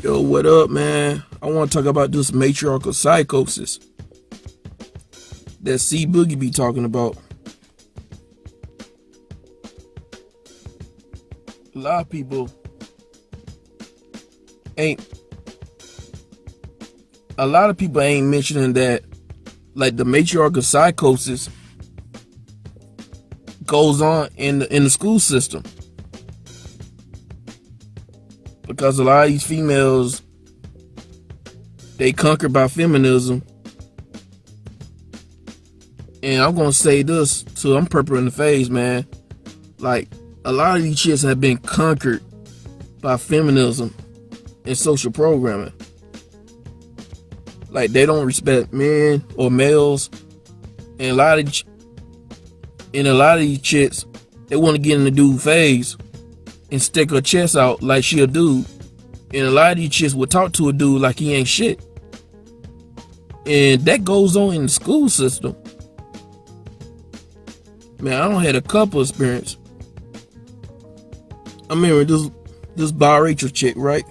Yo, what up, man? I want to talk about this matriarchal psychosis that C Boogie be talking about. A lot of people ain't. A lot of people ain't mentioning that, like the matriarchal psychosis goes on in the school system, because a lot of these females, they conquered by feminism. And I'm gonna say this too, I'm purple in the face, man. Like, a lot of these chicks have been conquered by feminism and social programming. Like, they don't respect men or males, and a lot of these chicks, they want to get in the dude phase and stick her chest out like she a dude. And a lot of these chicks will talk to a dude like he ain't shit. And that goes on in the school system. Man, I don't had a couple experience. I remember this Matriarchal chick, right?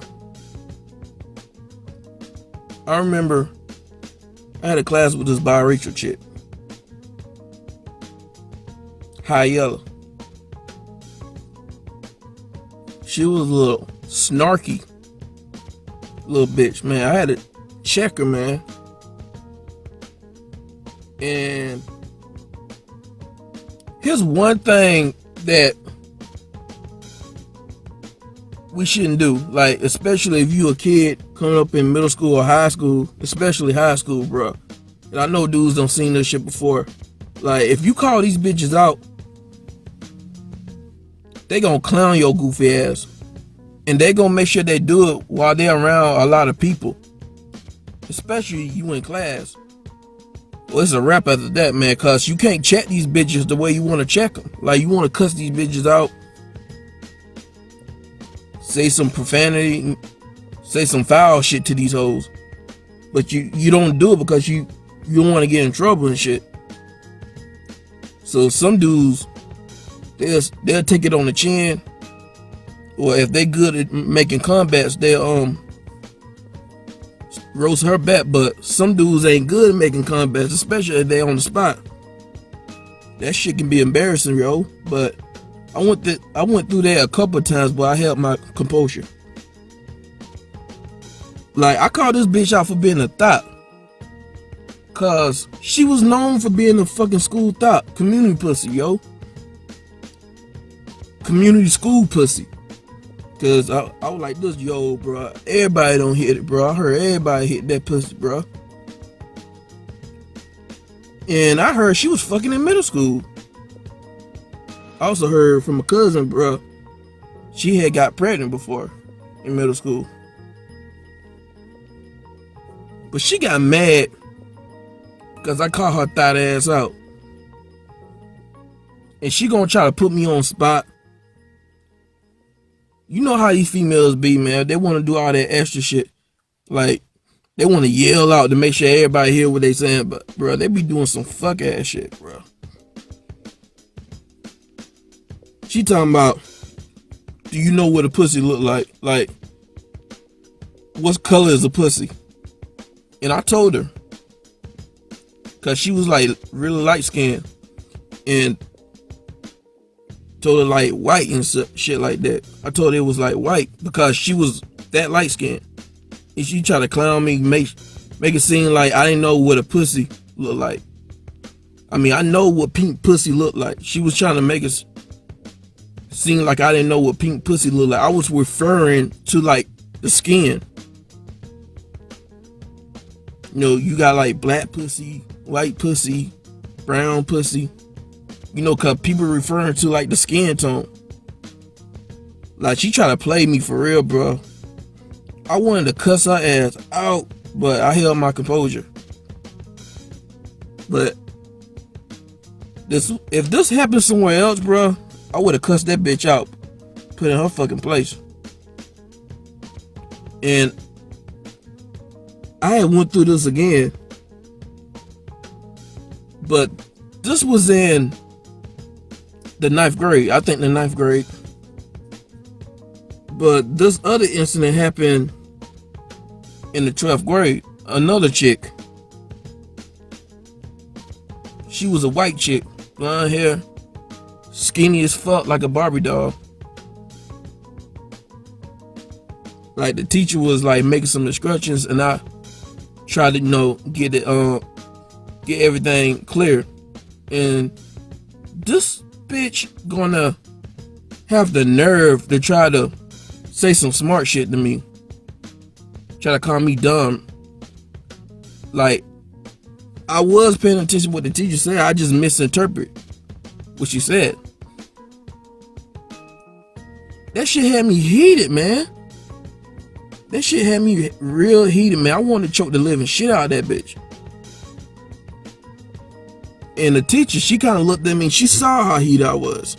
I remember I had a class with this Matriarchal chick. High yellow. She was a little snarky little bitch, man. I had to check her, man. And here's one thing that we shouldn't do, like, especially if you a kid coming up in middle school or high school, especially high school, bro. And I know dudes don't seen this shit before. Like, if you call these bitches out, they gonna clown your goofy ass. And they gonna make sure they do it while they're around a lot of people. Especially you in class. Well, it's a wrap after that, man, cause you can't check these bitches the way you wanna check them. Like, you wanna cuss these bitches out, say some profanity, say some foul shit to these hoes. But you don't do it because you don't wanna get in trouble and shit. So some dudes, they'll take it on the chin, or if they good at making comebacks, they'll roast her back. But some dudes ain't good at making comebacks, especially if they on the spot. That shit can be embarrassing, yo. But I went through that a couple of times, but I held my composure. Like, I called this bitch out for being a thot, cause she was known for being a fucking school thot, community pussy, yo. Community school pussy. Cause I was like this, yo, bro. Everybody don't hit it, bro. I heard everybody hit that pussy, bro. And I heard she was fucking in middle school. I also heard from a cousin, bro. She had got pregnant before in middle school. But she got mad because I called her thot ass out. And she gonna try to put me on spot. You know how these females be, man. They want to do all that extra shit. Like, they want to yell out to make sure everybody hear what they saying. But, bro, they be doing some fuck ass shit, bro. She talking about, do you know what a pussy look like? Like, what color is a pussy? And I told her. Because she was, like, really light skinned. And told her like white and shit like that. I told her it was like white because she was that light skinned. And she tried to clown me, make it seem like I didn't know what a pussy looked like. I mean, I know what pink pussy looked like. She was trying to make it seem like I didn't know what pink pussy looked like. I was referring to like the skin. You know, you got like black pussy, white pussy, brown pussy. You know, cause people referring to like the skin tone. Like, she tried to play me for real, bro. I wanted to cuss her ass out, but I held my composure. But if this happened somewhere else, bro, I would have cussed that bitch out, put in her fucking place. And I had went through this again, but this was in the 9th grade. I think the 9th grade. But this other incident happened in the 12th grade. Another chick. She was a white chick, blonde hair, skinny as fuck, like a Barbie doll. Like the teacher was like making some instructions, and I tried to get everything clear. And this bitch gonna have the nerve to try to say some smart shit to me, try to call me dumb. Like, I was paying attention to what the teacher said, I just misinterpret what she said. That shit had me heated, man. That shit had me real heated, man. I wanted to choke the living shit out of that bitch. And the teacher, she kind of looked at me, she saw how heated I was.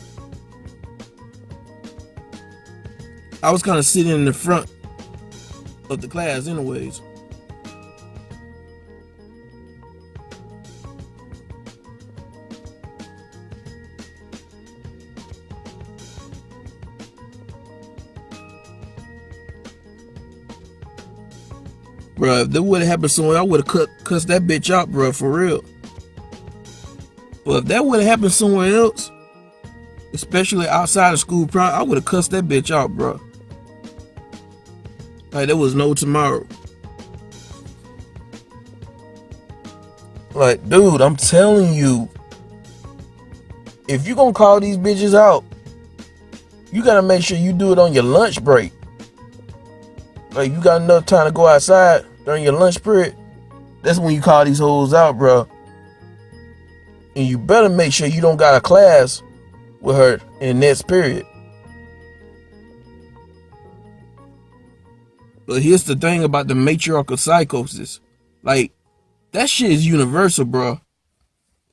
I was kind of sitting in the front of the class anyways. Bruh, if that would have happened somewhere, I would have cussed that bitch out, bruh, for real. But if that would have happened somewhere else, especially outside of school, I would have cussed that bitch out, bruh. Like, there was no tomorrow. Like, dude, I'm telling you, if you gonna call these bitches out, you gotta make sure you do it on your lunch break. Like, you got enough time to go outside during your lunch period, that's when you call these hoes out, bro. And you better make sure you don't got a class with her in next period. But here's the thing about the matriarchal psychosis. Like, that shit is universal, bro.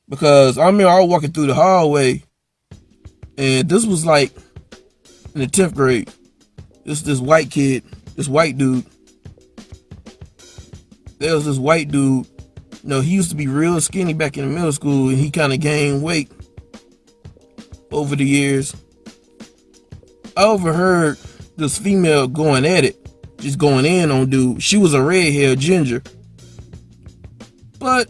Because I remember I was walking through the hallway, and this was like in the 10th grade. This white kid, this white dude. There was this white dude. You know, he used to be real skinny back in middle school, and he kind of gained weight over the years. I overheard this female going at it, just going in on dude. She was a red-haired ginger. But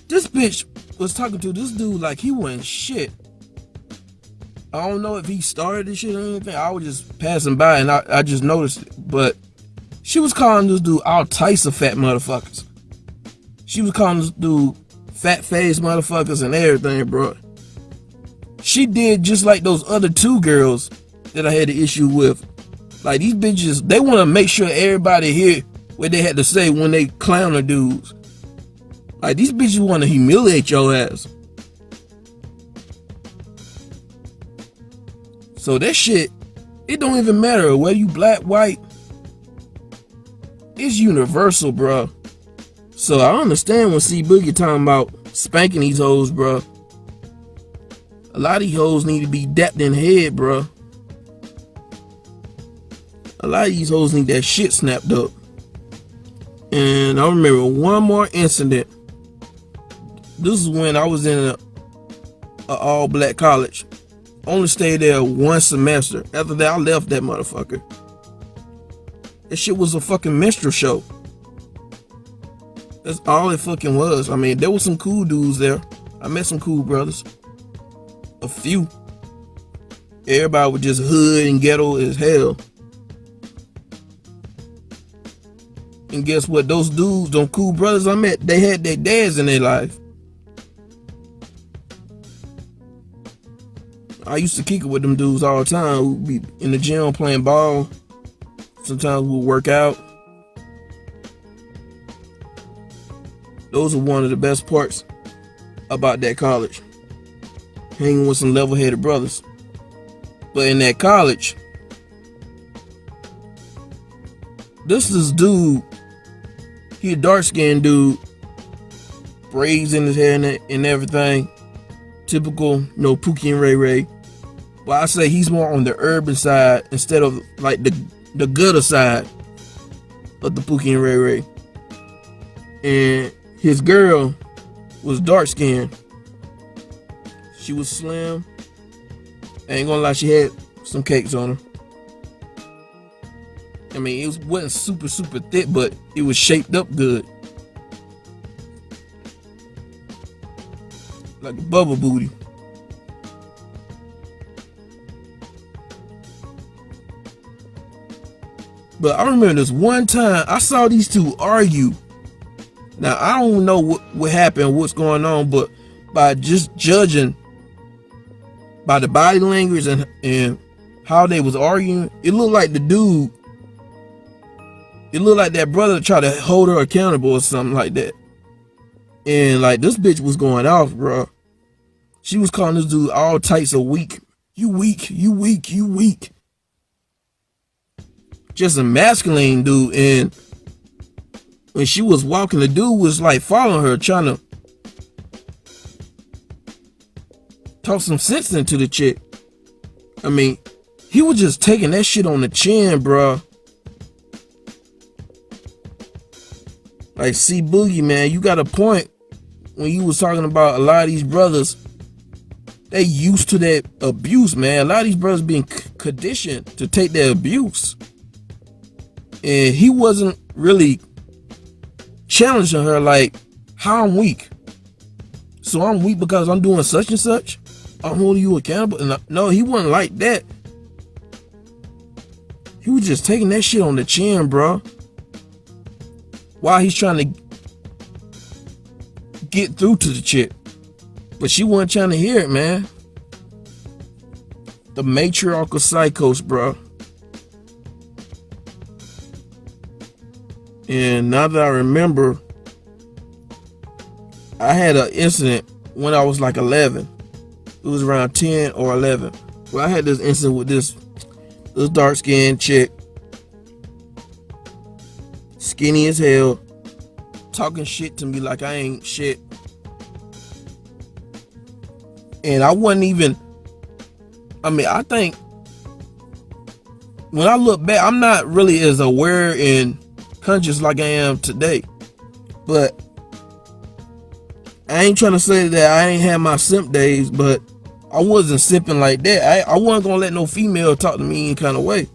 this bitch was talking to this dude like he wasn't shit. I don't know if he started this shit or anything. I was just passing by and I just noticed it. But she was calling this dude all types of fat motherfuckers. She was calling this dude fat face motherfuckers and everything, bro. She did just like those other two girls that I had the issue with. Like, these bitches, they want to make sure everybody hear what they had to say when they clown the dudes. Like, these bitches want to humiliate your ass. So that shit, it don't even matter whether you black, white. It's universal, bro. So I understand when C Boogie talking about spanking these hoes, bro. A lot of these hoes need to be dapped in the head, bro. A lot of these hoes need that shit snapped up. And I remember one more incident. This is when I was in a all-black college. Only stayed there one semester. After that, I left that motherfucker. That shit was a fucking minstrel show. That's all it fucking was. I mean, there was some cool dudes there. I met some cool brothers. A few. Everybody was just hood and ghetto as hell. And guess what? Those dudes, those cool brothers I met, they had their dads in their life. I used to kick it with them dudes all the time. We'd be in the gym playing ball. Sometimes we'd work out. Those are one of the best parts about that college. Hanging with some level-headed brothers. But in that college, this dude, he a dark-skinned dude, braids in his hair and everything. Typical, Pookie and Ray Ray. But I say he's more on the urban side instead of like the gutter side of the Pookie and Ray Ray. And his girl was dark skinned. She was slim. I ain't gonna lie, she had some cakes on her. I mean, it wasn't super thick, but it was shaped up good. Like a bubble booty. But I remember this one time I saw these two argue. Now, I don't know what happened, what's going on, but by just judging by the body language and how they was arguing, it looked like the dude, it looked like that brother tried to hold her accountable or something like that. And like this bitch was going off, bro. She was calling this dude all types of weak. You weak, you weak, you weak. Just a masculine dude. And when she was walking, the dude was like following her, trying to talk some sense into the chick. I mean, he was just taking that shit on the chin, bro. Like, see, Boogie, man, you got a point when you was talking about a lot of these brothers. They used to that abuse, man. A lot of these brothers being conditioned to take that abuse. And he wasn't really challenging her like, how I'm weak. So I'm weak because I'm doing such and such. I'm holding you accountable. And no, he wasn't like that. He was just taking that shit on the chin, bro. While he's trying to get through to the chick. But she wasn't trying to hear it, man. The matriarchal psychos, bro. And now that I remember, I had an incident when I was like 11. It was around 10 or 11. Well, I had this incident with this dark-skinned chick. Skinny as hell. Talking shit to me like I ain't shit. And I wasn't even, I mean, I think when I look back, I'm not really as aware and conscious like I am today. But I ain't trying to say that I ain't had my simp days, but I wasn't simping like that. I wasn't gonna let no female talk to me any kind of way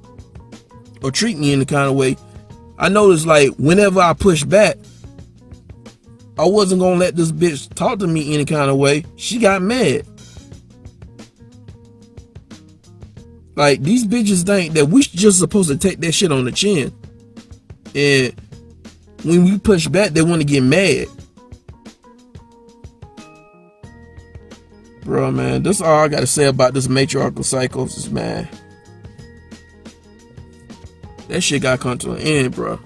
or treat me any kind of way. I noticed like whenever I push back, I wasn't gonna let this bitch talk to me any kind of way. She got mad. Like, these bitches think that we just supposed to take that shit on the chin. And when we push back, they want to get mad. Bro, man, that's all I got to say about this matriarchal psychosis, man. That shit got to come to an end, bro.